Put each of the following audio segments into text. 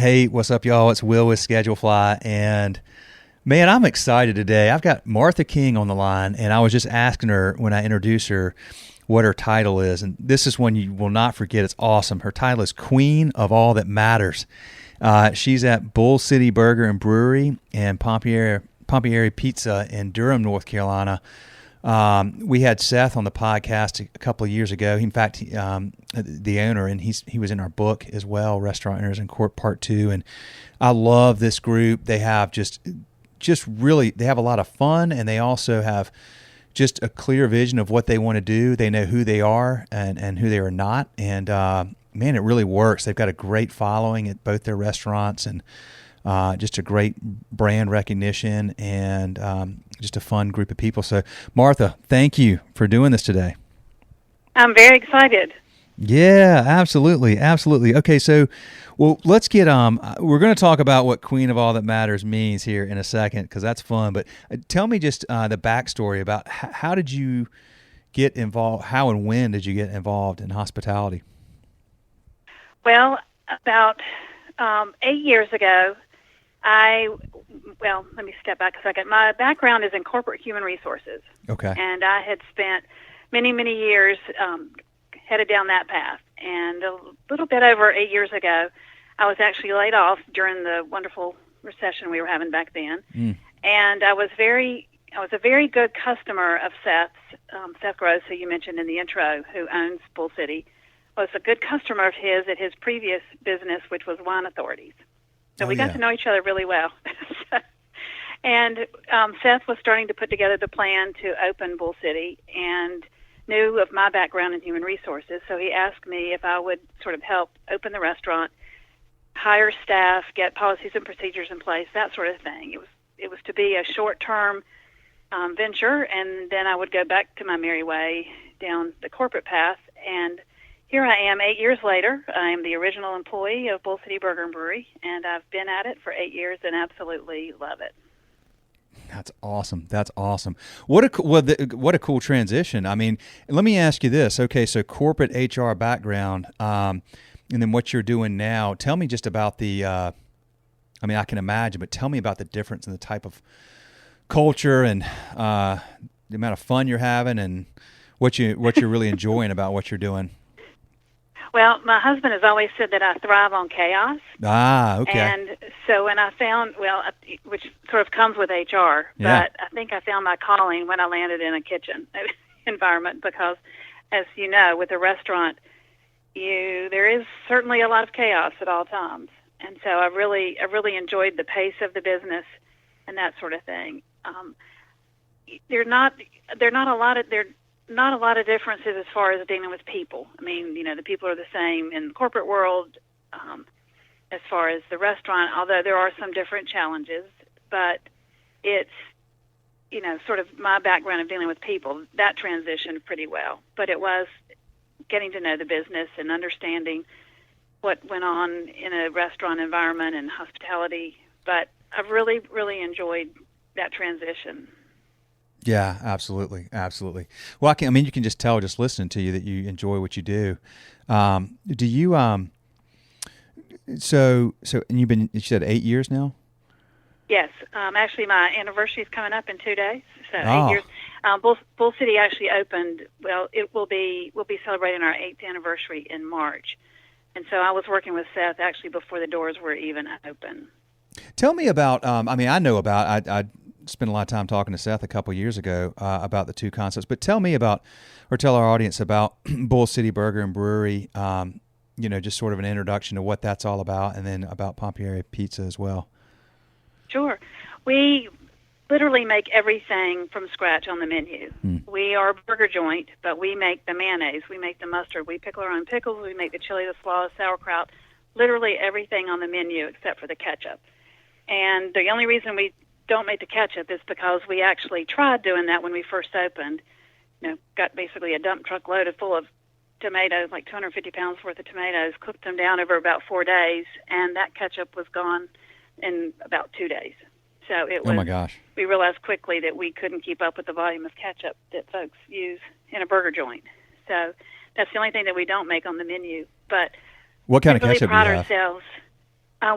Hey, what's up, y'all? It's Will with Schedulefly, and man, I'm excited today. I've got Martha King on the line, and I was just asking her when I introduced her what her title is, and this is one you will not forget. It's awesome. Her title is Queen of All That Matters. She's at Bull City Burger and Brewery and Pompieri Pizza in Durham, North Carolina. We had Seth on the podcast a couple of years ago. In fact, the owner, and he was in our book as well, Restaurant Owners in Court Part 2. And I love this group. They have just really, they have a lot of fun, and they also have just a clear vision of what they want to do. They know who they are and who they are not. And, man, it really works. They've got a great following at both their restaurants, and just a great brand recognition, and just a fun group of people. So, Martha, thank you for doing this today. I'm very excited. Yeah, absolutely. Okay, so, well, let's get, we're going to talk about what Queen of All That Matters means here in a second, because that's fun. But tell me just the backstory about how did you get involved, how and when did you get involved in hospitality? Well, about 8 years ago, let me step back a second. My background is in corporate human resources. Okay. And I had spent many, many years headed down that path. And a little bit over 8 years ago, I was actually laid off during the wonderful recession we were having back then. And I was a very good customer of Seth's, Seth Gross, who you mentioned in the intro, who owns Bull City, was a good customer of his at his previous business, which was Wine Authorities. So we got to know each other really well. And Seth was starting to put together the plan to open Bull City and knew of my background in human resources. So he asked me if I would sort of help open the restaurant, hire staff, get policies and procedures in place, that sort of thing. It was to be a short-term venture, and then I would go back to my merry way down the corporate path. And here I am 8 years later. I am the original employee of Bull City Burger and Brewery, and I've been at it for 8 years and absolutely love it. That's awesome. What a cool transition. I mean, let me ask you this. Okay, so corporate HR background, and then what you're doing now. Tell me just about the. I can imagine, but tell me about the difference in the type of culture and the amount of fun you're having, and what you're really enjoying about what you're doing. Well, my husband has always said that I thrive on chaos. Okay. And so when I found, which sort of comes with HR, but I think I found my calling when I landed in a kitchen environment, because, as you know, with a restaurant, there is certainly a lot of chaos at all times. And so I really enjoyed the pace of the business and that sort of thing. There are not a lot of differences as far as dealing with people. I mean, the people are the same in the corporate world as far as the restaurant, although there are some different challenges. But it's, sort of my background of dealing with people, that transitioned pretty well. But it was getting to know the business and understanding what went on in a restaurant environment and hospitality. But I've really, really enjoyed that transition. Yeah, absolutely. Well, you can just tell just listening to you that you enjoy what you do. Do you, so, and you said 8 years now? Yes. Actually, my anniversary is coming up in 2 days. So 8 years. Bull City actually opened, we'll be celebrating our 8th anniversary in March. And so I was working with Seth actually before the doors were even open. Tell me about, I know about, I spent a lot of time talking to Seth a couple of years ago about the two concepts, but tell me about, or tell our audience about Bull City Burger and Brewery, just sort of an introduction to what that's all about, and then about Pompieri Pizza as well. Sure. We literally make everything from scratch on the menu. We are a burger joint, but we make the mayonnaise, we make the mustard, we pickle our own pickles, we make the chili, the slaw, sauerkraut, literally everything on the menu except for the ketchup. And the only reason we don't make the ketchup is because we actually tried doing that when we first opened. Got basically a dump truck loaded full of tomatoes, like 250 pounds worth of tomatoes, cooked them down over about 4 days, and that ketchup was gone in about 2 days. So it was, oh my gosh. We realized quickly that we couldn't keep up with the volume of ketchup that folks use in a burger joint. So that's the only thing that we don't make on the menu. But what kind of really ketchup pride do you have? ourselves.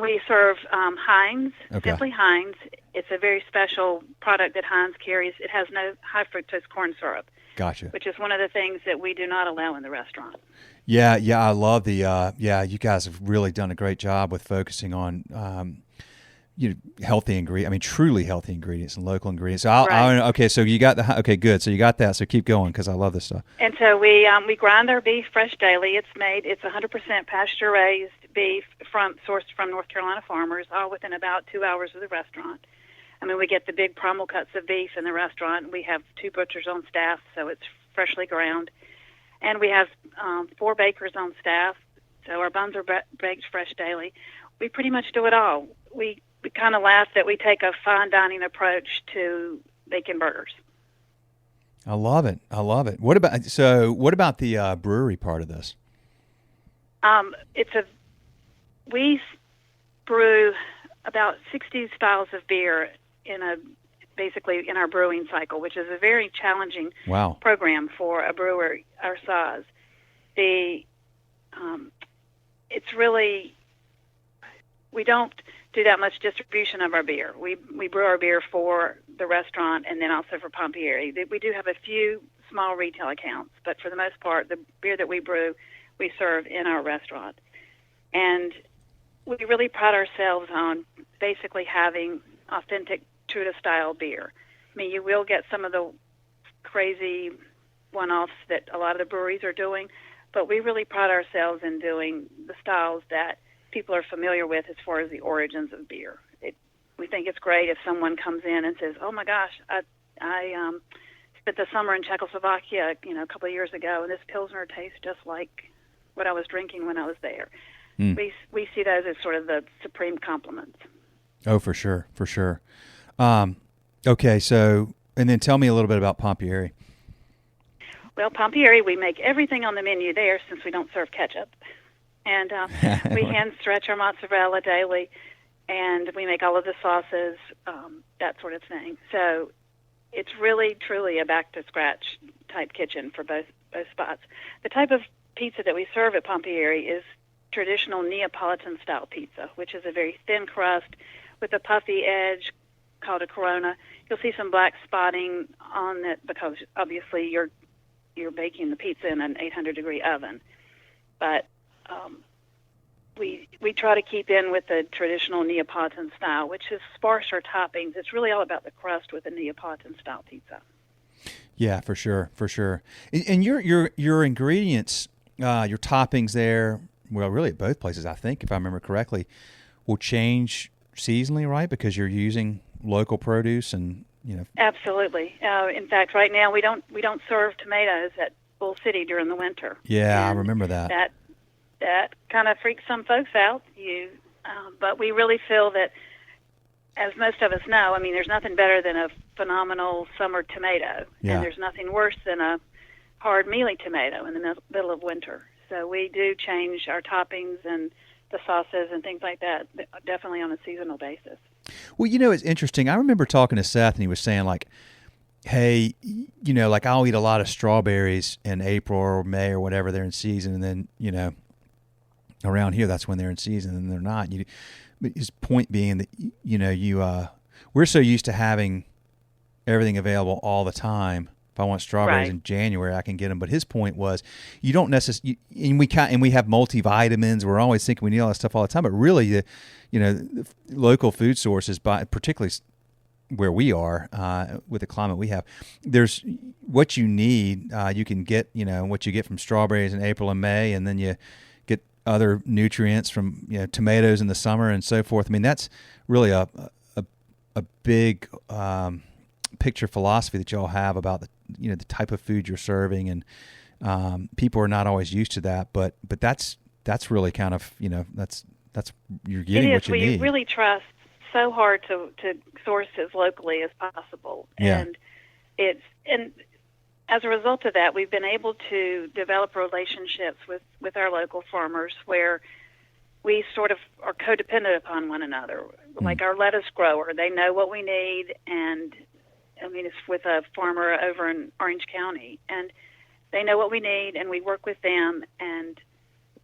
We serve Heinz, Okay. Simply Heinz. It's a very special product that Heinz carries. It has no high fructose corn syrup, Gotcha. which is one of the things that we do not allow in the restaurant. Yeah, I love the you guys have really done a great job with focusing on healthy ingredients. I mean, truly healthy ingredients and local ingredients. So Right. okay, so you got okay, good. So you got that. So keep going because I love this stuff. And so we grind our beef fresh daily. It's 100% pasture raised beef sourced from North Carolina farmers, all within about 2 hours of the restaurant. I mean, we get the big primal cuts of beef in the restaurant. We have 2 butchers on staff, so it's freshly ground. And we have 4 bakers on staff, so our buns are baked fresh daily. We pretty much do it all. We kind of laugh that we take a fine dining approach to bacon burgers. I love it. What about the brewery part of this? We brew about 60 styles of beer basically in our brewing cycle, which is a very challenging Wow. program for a brewer our size. It's really, we don't do that much distribution of our beer. We brew our beer for the restaurant and then also for Pompieri. We do have a few small retail accounts, but for the most part, the beer that we brew, we serve in our restaurant. And we really pride ourselves on basically having authentic Truda-style beer. I mean, you will get some of the crazy one-offs that a lot of the breweries are doing, but we really pride ourselves in doing the styles that people are familiar with as far as the origins of beer. We think it's great if someone comes in and says, "Oh my gosh, I spent the summer in Czechoslovakia, a couple of years ago, and this Pilsner tastes just like what I was drinking when I was there." We see those as sort of the supreme compliments. Oh, for sure. Okay, so and then tell me a little bit about Pompieri. Well, Pompieri, we make everything on the menu there since we don't serve ketchup. And we hand stretch our mozzarella daily, and we make all of the sauces, that sort of thing. So it's really, truly a back-to-scratch type kitchen for both spots. The type of pizza that we serve at Pompieri is traditional Neapolitan-style pizza, which is a very thin crust with a puffy edge called a corona. You'll see some black spotting on it because obviously you're baking the pizza in an 800-degree oven. But we try to keep in with the traditional Neapolitan style, which is sparser toppings. It's really all about the crust with a Neapolitan style pizza. Yeah, for sure. And your ingredients, your toppings there, well, really at both places, I think, if I remember correctly, will change seasonally, right? Because you're using local produce and Absolutely. In fact, right now we don't serve tomatoes at Bull City during the winter. Yeah, And I remember that. That kind of freaks some folks out. But we really feel that, as most of us know, I mean, there's nothing better than a phenomenal summer tomato, Yeah. and there's nothing worse than a hard mealy tomato in the middle of winter. So we do change our toppings and the sauces and things like that, definitely on a seasonal basis. Well, it's interesting. I remember talking to Seth, and he was saying, like, hey, like I'll eat a lot of strawberries in April or May or whatever they're in season, and then, around here that's when they're in season and they're not. His point being that, we're so used to having everything available all the time. If I want strawberries Right. in January, I can get them. But his point was, you don't necessarily, and we have multivitamins. We're always thinking we need all that stuff all the time. But really, the local food sources, particularly where we are with the climate we have, there's what you need. You can get, what you get from strawberries in April and May, and then you get other nutrients from tomatoes in the summer and so forth. I mean, that's really a big picture philosophy that y'all have about the type of food you're serving, and people are not always used to that, but that's really kind of that's you're getting what you need. We really trust so hard to source as locally as possible, Yeah. and as a result of that, we've been able to develop relationships with our local farmers where we sort of are codependent upon one another. Like our lettuce grower, they know what we need, and I mean, it's with a farmer over in Orange County, and they know what we need, and we work with them, and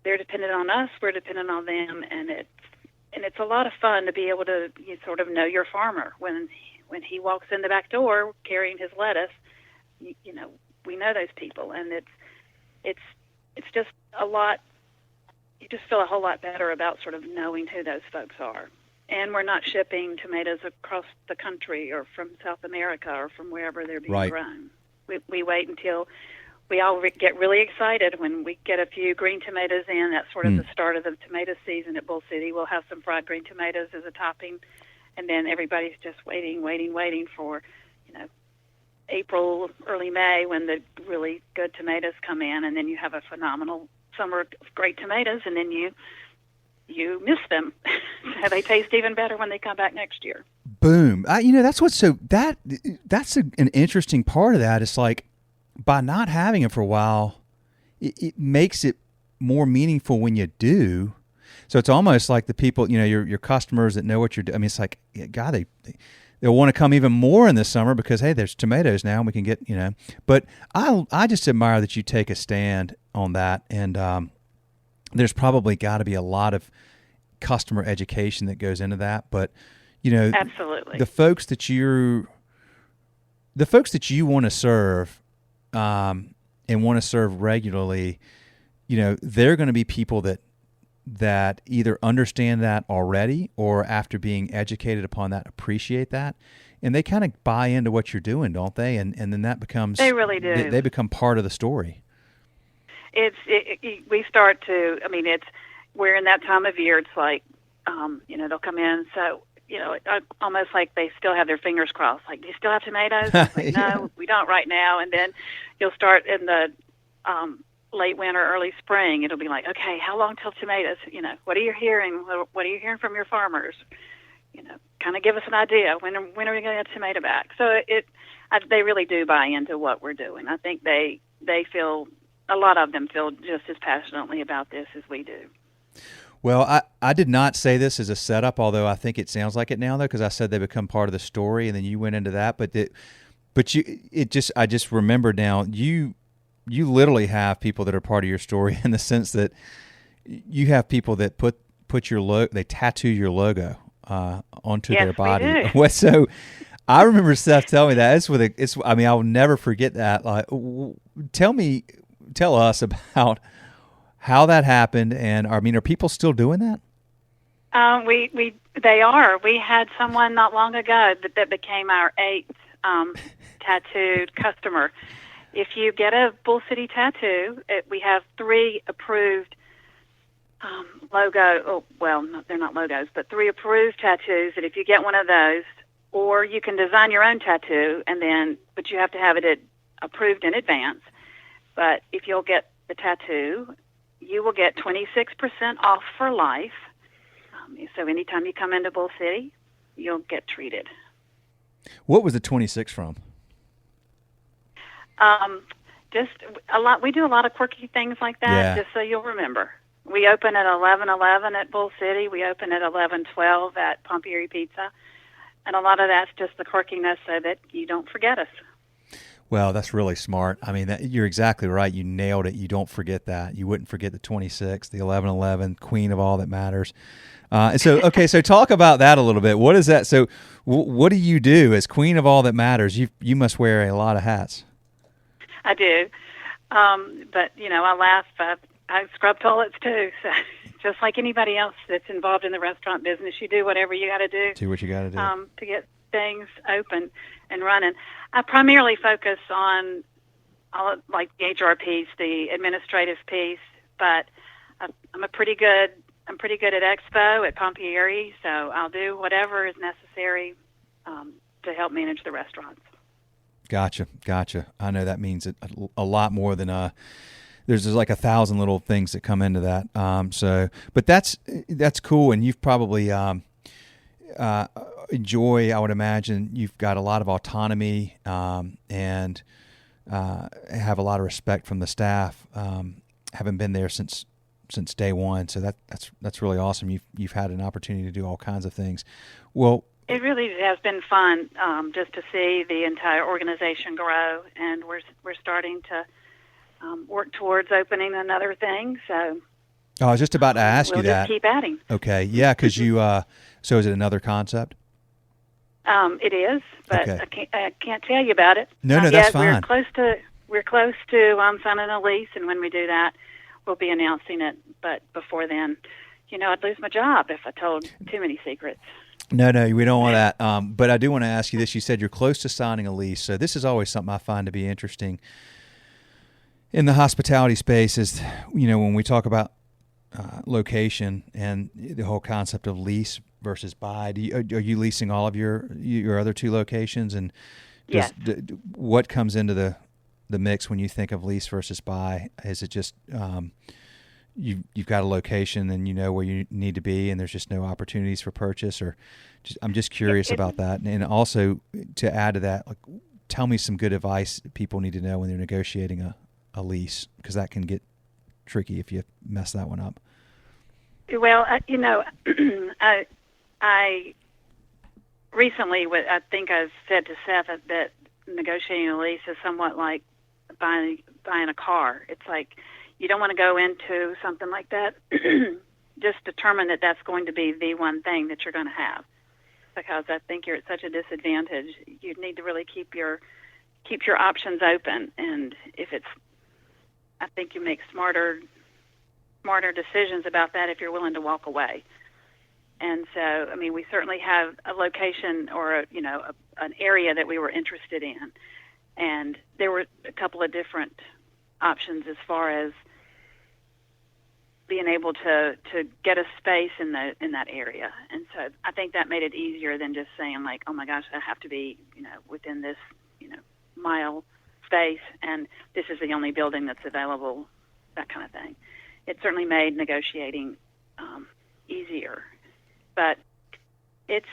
they're dependent on us, we're dependent on them, and and it's a lot of fun to be able to sort of know your farmer when he walks in the back door carrying his lettuce. You know, we know those people, and it's just a lot. You just feel a whole lot better about sort of knowing who those folks are. And we're not shipping tomatoes across the country or from South America or from wherever they're being grown. We wait until we all get really excited when we get a few green tomatoes in. That's sort of the start of the tomato season at Bull City. We'll have some fried green tomatoes as a topping, and then everybody's just waiting for, April, early May, when the really good tomatoes come in, and then you have a phenomenal summer of great tomatoes, and then you miss them. So they taste even better when they come back next year. Boom. That's what's that's an interesting part of that. It's like, by not having it for a while, it makes it more meaningful when you do. So it's almost like the people, your customers that know what you're doing. I mean, it's like, God, they'll want to come even more in the summer because, hey, there's tomatoes now and we can get, But I just admire that you take a stand on that. And there's probably got to be a lot of customer education that goes into that. But, absolutely, the folks that you want to serve, and want to serve regularly, they're going to be people that either understand that already or, after being educated upon that, appreciate that, and they kind of buy into what you're doing, don't they? And then that becomes, they really do. They become part of the story. We start to. I mean, we're in that time of year. It's like, they'll come in. So, almost like they still have their fingers crossed. Like, do you still have tomatoes? Like, no, we don't right now. And then you'll start in the late winter, early spring. It'll be like, okay, how long till tomatoes? What are you hearing? What are you hearing from your farmers? Kind of give us an idea. When are we going to get tomato back? So they really do buy into what we're doing. I think they feel, a lot of them feel just as passionately about this as we do. Well, I did not say this as a setup, although I think it sounds like it now, though, because I said they become part of the story, and then you went into that. I just remembered now, you literally have people that are part of your story, in the sense that you have people that put your they tattoo your logo onto their body. We do. Well, so I remember Seth telling me that. I'll never forget that. Like, tell us about how that happened, and are people still doing that? They are. We had someone not long ago that became our 8th tattooed customer. If you get a Bull City tattoo, we have 3 approved logo. Oh, well, they're not logos, but 3 approved tattoos. That if you get one of those, or you can design your own tattoo, but you have to have it approved in advance. But if you'll get the tattoo, you will get 26% off for life. So anytime you come into Bull City, you'll get treated. What was the 26 from? Just a lot. We do a lot of quirky things like that. Yeah. Just so you'll remember. We open at 11:11 at Bull City. We open at 11:12 at Pompieri Pizza, and a lot of that's just the quirkiness so that you don't forget us. Well, that's really smart. I mean, you're exactly right. You nailed it. You don't forget that. You wouldn't forget the 26, the 11:11, queen of all that matters. So talk about that a little bit. What is that? So what do you do as queen of all that matters? You must wear a lot of hats. I do. But, I laugh. I scrub toilets, too. So just like anybody else that's involved in the restaurant business, you do whatever you got to do. Do what you got to do. To get things open and running. I primarily focus on like the HR piece, the administrative piece, but I'm pretty good at Expo at Pompieri, so I'll do whatever is necessary to help manage the restaurants. Gotcha. I know that means a lot more than there's like 1,000 little things that come into that. But that's cool, and you've probably enjoy. I would imagine you've got a lot of autonomy and have a lot of respect from the staff. Having been there since day one, so that's really awesome. You've had an opportunity to do all kinds of things. Well, it really has been fun just to see the entire organization grow, and we're starting to work towards opening another thing. So Oh, I was just about to ask we'll you that. Just keep adding. Okay, yeah, because you. So is it another concept? It is, but Okay. I can't tell you about it. No, Not that's yet. fine. We're close to signing a lease, and when we do that, we'll be announcing it. But before then, I'd lose my job if I told too many secrets. No, we don't want that. But I do want to ask you this. You said you're close to signing a lease. So this is always something I find to be interesting in the hospitality space is, when we talk about location and the whole concept of lease versus buy. Are you leasing all of your other two locations? And Yes. What comes into the mix when you think of lease versus buy? Is it just you've got a location and you know where you need to be and there's just no opportunities for purchase? Or I'm just curious about that. And also to add to that, like, tell me some good advice people need to know when they're negotiating a lease, because that can get tricky if you mess that one up. Well, I recently, I think I said to Seth that negotiating a lease is somewhat like buying a car. It's like you don't want to go into something like that just determine that that's going to be the one thing that you're going to have, because I think you're at such a disadvantage. You need to really keep your options open, and I think you make smarter decisions about that if you're willing to walk away. And so, we certainly have a location or an area that we were interested in, and there were a couple of different options as far as being able to get a space in that area. And so I think that made it easier than just saying like, oh my gosh, I have to be within this mile space, and this is the only building that's available, that kind of thing. It certainly made negotiating easier, but it's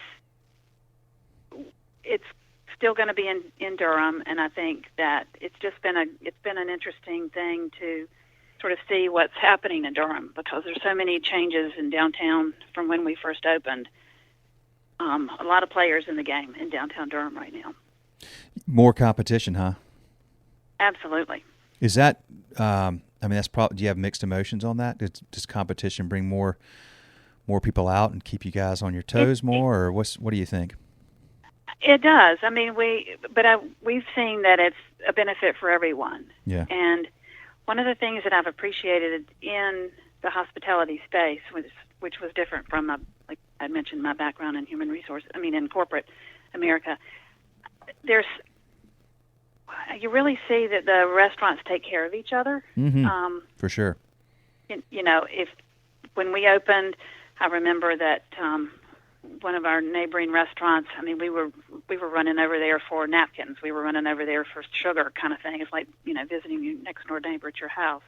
still going to be in Durham, and I think that it's been an interesting thing to sort of see what's happening in Durham, because there's so many changes in downtown from when we first opened. A lot of players in the game in downtown Durham right now. More competition, huh? Absolutely. Is that? That's probably. Do you have mixed emotions on that? Does competition bring more people out and keep you guys on your toes more, or what do you think? It does. We've seen that it's a benefit for everyone. Yeah. And one of the things that I've appreciated in the hospitality space, which was different from like I mentioned, my background in human resources. In corporate America, you really see that the restaurants take care of each other. Mm-hmm. For sure. When we opened, I remember that one of our neighboring restaurants, we were running over there for napkins. We were running over there for sugar, kind of thing. It's like, visiting your next door neighbor at your house.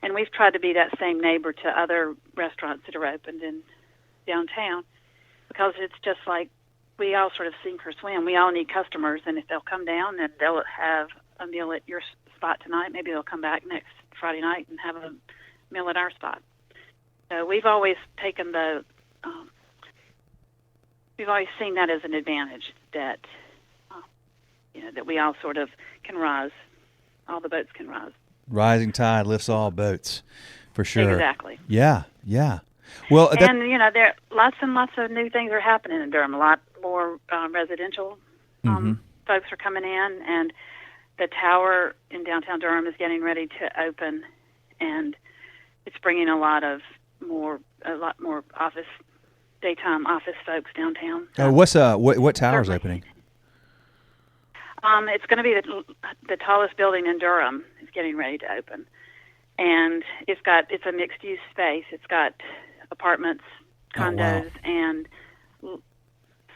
And we've tried to be that same neighbor to other restaurants that are opened in downtown, because it's just like we all sort of sink or swim. We all need customers, and if they'll come down, then they'll have a meal at your spot tonight. Maybe they'll come back next Friday night and have a meal at our spot. So we've always taken we've always seen that as an advantage, that that we all sort of can rise. All the boats can rise. Rising tide lifts all boats, for sure. Exactly. Yeah. Well, and there lots and lots of new things are happening in Durham. A lot more residential folks are coming in, and the tower in downtown Durham is getting ready to open, and it's bringing a lot more daytime office folks downtown. So what tower's opening? It's going to be the tallest building in Durham. Is getting ready to open, and it's a mixed use space. It's got apartments, condos, and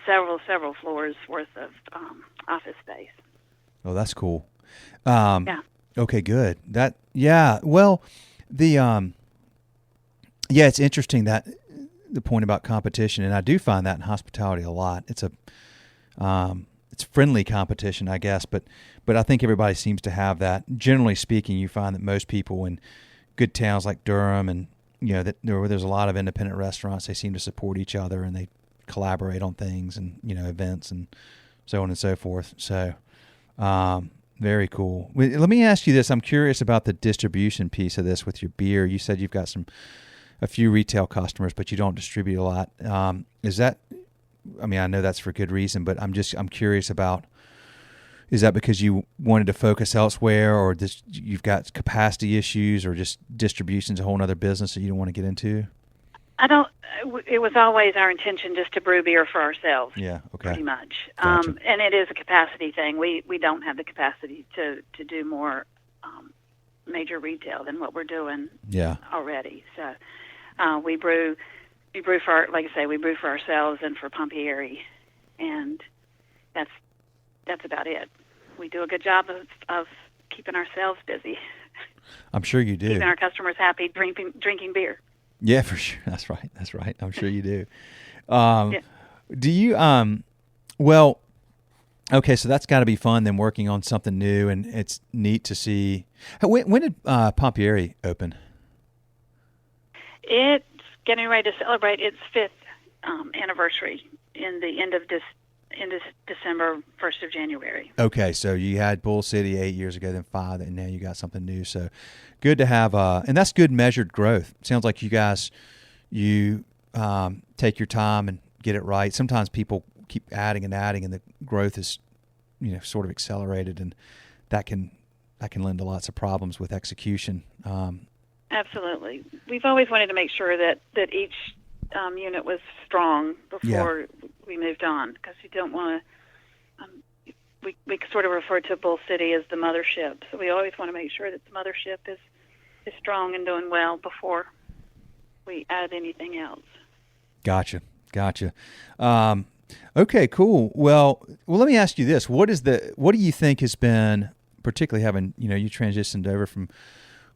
several floors worth of office space. Oh, that's cool. Yeah. Okay, good. Well, it's interesting that the point about competition, and I do find that in hospitality a lot. It's it's friendly competition, I guess, but I think everybody seems to have that. Generally speaking, you find that most people in good towns like Durham, and that where there's a lot of independent restaurants, they seem to support each other and they collaborate on things and events and so on and so forth. So, very cool. Let me ask you this. I'm curious about the distribution piece of this with your beer. You said you've got some a few retail customers, but you don't distribute a lot. Is that? I mean, I know that's for good reason, but I'm curious about. Is that because you wanted to focus elsewhere, or you've got capacity issues, or just distribution's a whole other business that you don't want to get into? I don't. It was always our intention just to brew beer for ourselves. Yeah. Okay. Pretty much. Gotcha. And it is a capacity thing. We don't have the capacity to do more major retail than what we're doing. Yeah. Already. So we brew for, like I say, we brew for ourselves and for Pompieri, and that's about it. We do a good job of keeping ourselves busy. I'm sure you do. Keeping our customers happy, drinking beer. Yeah, for sure. That's right. I'm sure you do. Yeah. Do you, well, okay, so that's got to be fun then, working on something new, and it's neat to see. When did Pompieri open? It's getting ready to celebrate its 5th anniversary in the end of December, 1st of January. Okay, so you had Bull City 8 years ago, then 5, and now you got something new. So good to have, and that's good measured growth. Sounds like you guys, take your time and get it right. Sometimes people keep adding, and the growth is, sort of accelerated, and that can lend to lots of problems with execution. Absolutely. We've always wanted to make sure that each unit was strong before we moved on, because you don't want to. We sort of refer to Bull City as the mothership, so we always want to make sure that the mothership is strong and doing well before we add anything else. Gotcha. Okay, cool. Well, let me ask you this: what do you think has been, particularly having you transitioned over from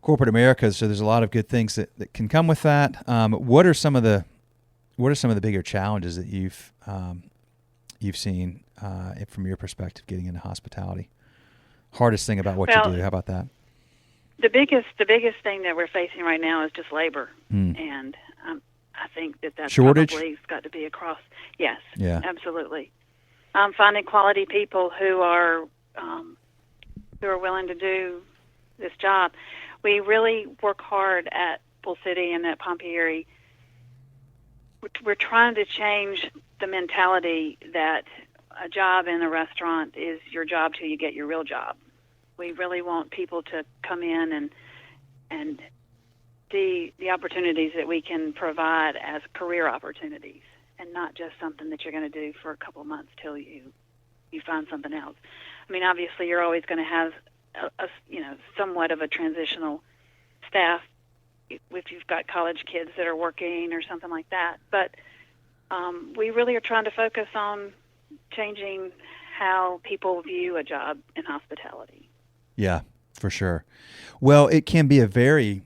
corporate America, so there's a lot of good things that can come with that. What are some of the bigger challenges that you've seen from your perspective getting into hospitality? Hardest thing about what you do? How about that? The biggest thing that we're facing right now is just labor, and I think that's shortage. Probably got to be across. Yes, yeah, absolutely. Finding quality people who are willing to do this job. We really work hard at Bull City and at Pompieri. We're trying to change the mentality that a job in a restaurant is your job till you get your real job. We really want people to come in and see the opportunities that we can provide as career opportunities, and not just something that you're going to do for a couple of months till you find something else. I mean, obviously, you're always going to have somewhat of a transitional staff if you've got college kids that are working or something like that. But we really are trying to focus on changing how people view a job in hospitality. Yeah, for sure. Well, it can be a very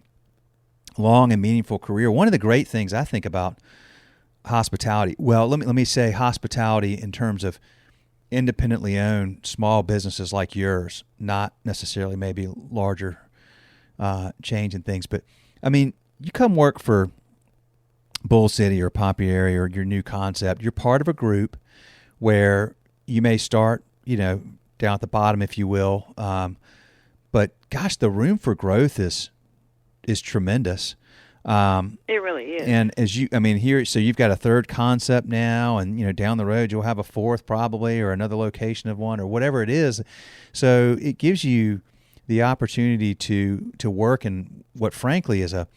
long and meaningful career. One of the great things I think about hospitality, well, let me say hospitality in terms of independently owned small businesses like yours, not necessarily maybe larger chains and things, but I mean, you come work for Bull City or Pompieri or your new concept. You're part of a group where you may start, down at the bottom, if you will. But gosh, the room for growth is tremendous. It really is. And here, so you've got a third concept now, and down the road you'll have a fourth probably, or another location of one, or whatever it is. So it gives you the opportunity to work in what frankly is a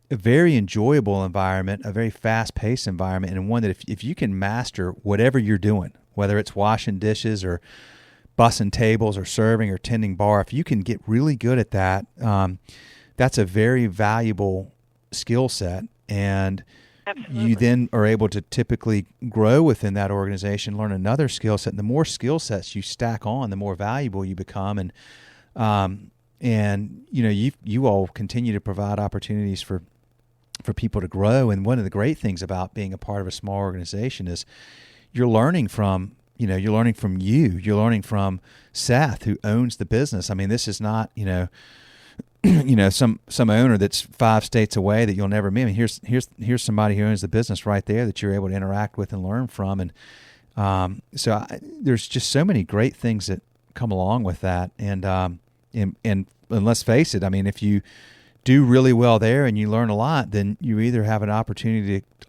very enjoyable environment, a very fast-paced environment, and one that if you can master whatever you're doing, whether it's washing dishes or bussing tables or serving or tending bar, if you can get really good at that, that's a very valuable skill set, and absolutely, you then are able to typically grow within that organization, learn another skill set, and the more skill sets you stack on, the more valuable you become, and you all continue to provide opportunities for people to grow. And one of the great things about being a part of a small organization is you're learning from you're learning from Seth, who owns the business. I mean, this is not some owner that's 5 states away that you'll never meet. I mean, here's somebody who owns the business right there that you're able to interact with and learn from, and there's just so many great things that come along with that. And let's face it, I mean, if you do really well there and you learn a lot, then you either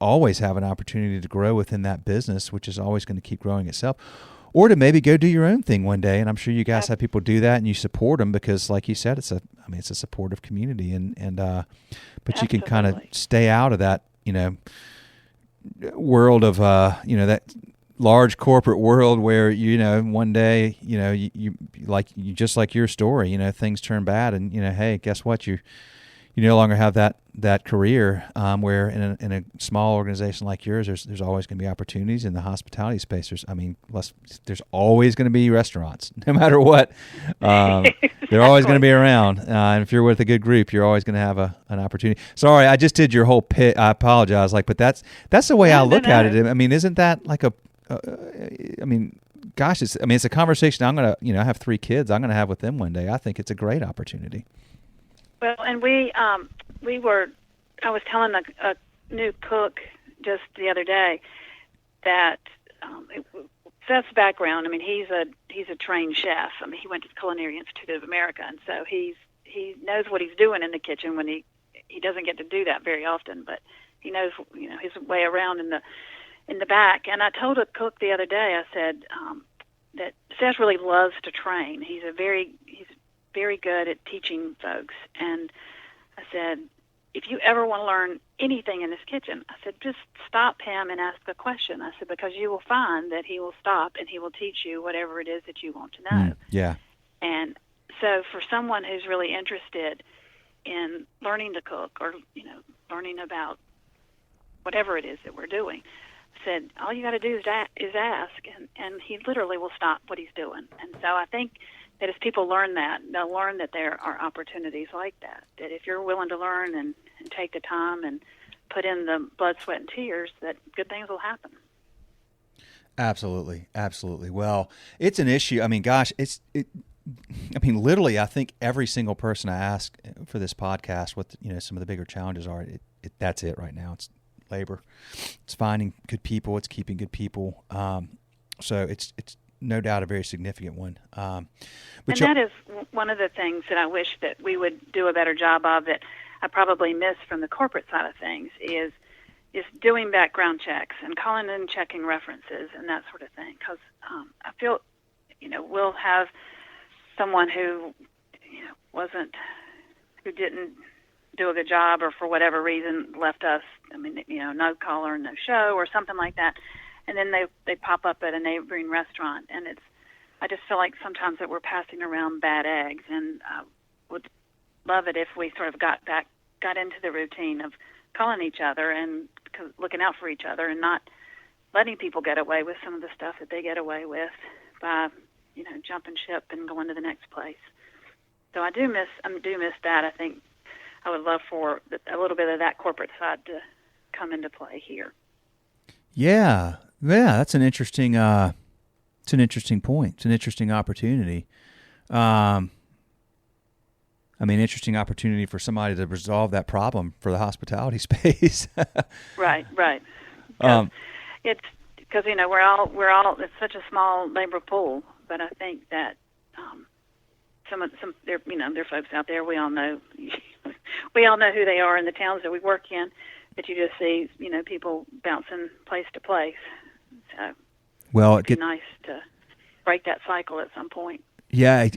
always have an opportunity to grow within that business, which is always going to keep growing itself, or to maybe go do your own thing one day. And I'm sure you guys have people do that, and you support them because, like you said, it's a supportive community, but you can kind of stay out of that, world of, that large corporate world where, one day, you just like your story, things turn bad, and, hey, guess what? You no longer have that career, where in a small organization like yours, there's always going to be opportunities in the hospitality space. There's always going to be restaurants, no matter what. Exactly. They're always going to be around, and if you're with a good group, you're always going to have an opportunity. Sorry, I just did your whole pit. I apologize. But that's the way I look at it. I mean, isn't that like gosh, it's a conversation I'm going to, I have 3 kids I'm going to have with them one day. I think it's a great opportunity. Well, and I was telling a new cook just the other day that Seth's background, he's a trained chef. He went to the Culinary Institute of America, and so he knows what he's doing in the kitchen when he doesn't get to do that very often, but he knows, his way around in the back. And I told a cook the other day, I said that Seth really loves to train. He's very good at teaching folks. And I said, if you ever want to learn anything in this kitchen, I said, just stop him and ask a question. I said, because you will find that he will stop and he will teach you whatever it is that you want to know. Yeah. And so for someone who's really interested in learning to cook or, learning about whatever it is that we're doing, I said, all you got to do is ask, and he literally will stop what he's doing. And so I think that as people learn that, they'll learn that there are opportunities like that, that if you're willing to learn and take the time and put in the blood, sweat, and tears, that good things will happen. Absolutely. Absolutely. Well, it's an issue. Gosh, literally, I think every single person I ask for this podcast what, some of the bigger challenges are, that's it right now. It's labor. It's finding good people. It's keeping good people. So it's no doubt a very significant one. And that is one of the things that I wish that we would do a better job of, that I probably miss from the corporate side of things, is doing background checks and calling in, checking references and that sort of thing. Because I feel, we'll have someone who, who didn't do a good job or for whatever reason left us, no call or no show or something like that. And then they pop up at a neighboring restaurant, and I just feel like sometimes that we're passing around bad eggs, and would love it if we sort of got into the routine of calling each other and looking out for each other, and not letting people get away with some of the stuff that they get away with by jumping ship and going to the next place. So I do miss that. I think I would love for a little bit of that corporate side to come into play here. Yeah, that's an interesting. It's an interesting point. It's an interesting opportunity. Interesting opportunity for somebody to resolve that problem for the hospitality space. Right. It's because we're all. It's such a small labor pool, but I think that some there are folks out there. We all know who they are in the towns that we work in. But you just see, people bouncing place to place. So, it'd be nice to break that cycle at some point. Yeah,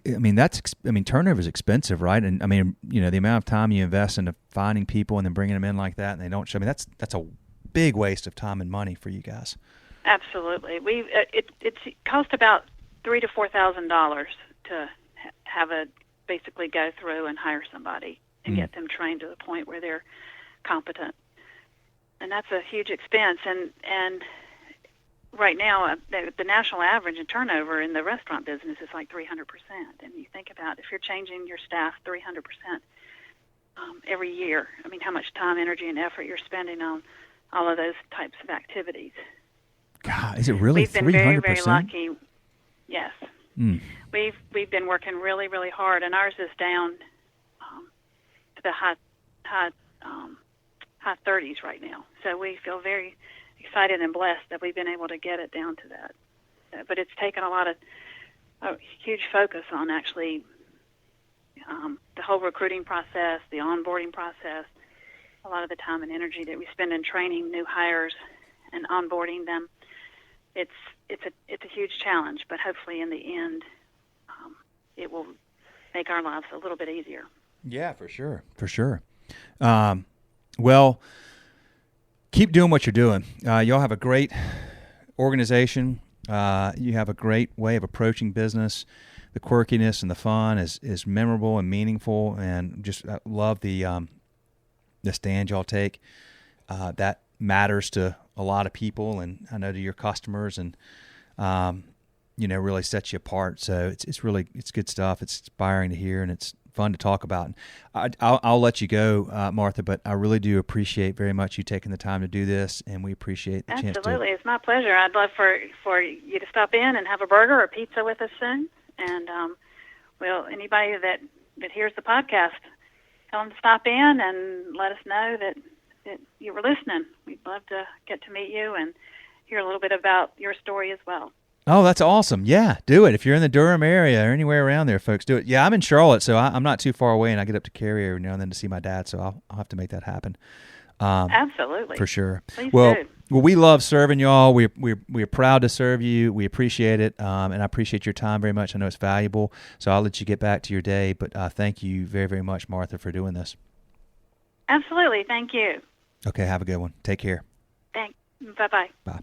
turnover is expensive, right? And the amount of time you invest into finding people and then bringing them in like that, and they don't show. That's a big waste of time and money for you guys. Absolutely, it cost about $3,000 to $4,000 to have basically go through and hire somebody and get them trained to the point where they're competent. And that's a huge expense. And right now, the national average in turnover in the restaurant business is like 300%. And you think about if you're changing your staff 300% every year, how much time, energy, and effort you're spending on all of those types of activities. God, is it really 300%? We've been very, very lucky. Yes. We've been working really, really hard, and ours is down to the high 30s right now. So we feel very excited and blessed that we've been able to get it down to that. But it's taken a huge focus on actually the whole recruiting process, the onboarding process, a lot of the time and energy that we spend in training new hires and onboarding them, it's a huge challenge. But hopefully, in the end, it will make our lives a little bit easier. Yeah, for sure, for sure. Well, keep doing what you're doing. Y'all have a great organization. You have a great way of approaching business. The quirkiness and the fun is memorable and meaningful, and just love the stand y'all take. That matters to a lot of people, and I know to your customers, and really sets you apart. So it's good stuff. It's inspiring to hear, and it's fun to talk about. I'll let you go, Martha, but I really do appreciate very much you taking the time to do this, and we appreciate the chance to. Absolutely, it's my pleasure. I'd love for you to stop in and have a burger or pizza with us soon. And anybody that hears the podcast, tell them to stop in and let us know that you were listening. We'd love to get to meet you and hear a little bit about your story as well. Oh, that's awesome. Yeah, do it. If you're in the Durham area or anywhere around there, folks, do it. Yeah, I'm in Charlotte, so I'm not too far away, and I get up to Cary every now and then to see my dad, so I'll have to make that happen. Absolutely. For sure. Please do. Well, we love serving y'all. We're proud to serve you. We appreciate it, and I appreciate your time very much. I know it's valuable, so I'll let you get back to your day, but thank you very, very much, Martha, for doing this. Absolutely. Thank you. Okay, have a good one. Take care. Thanks. Bye-bye. Bye.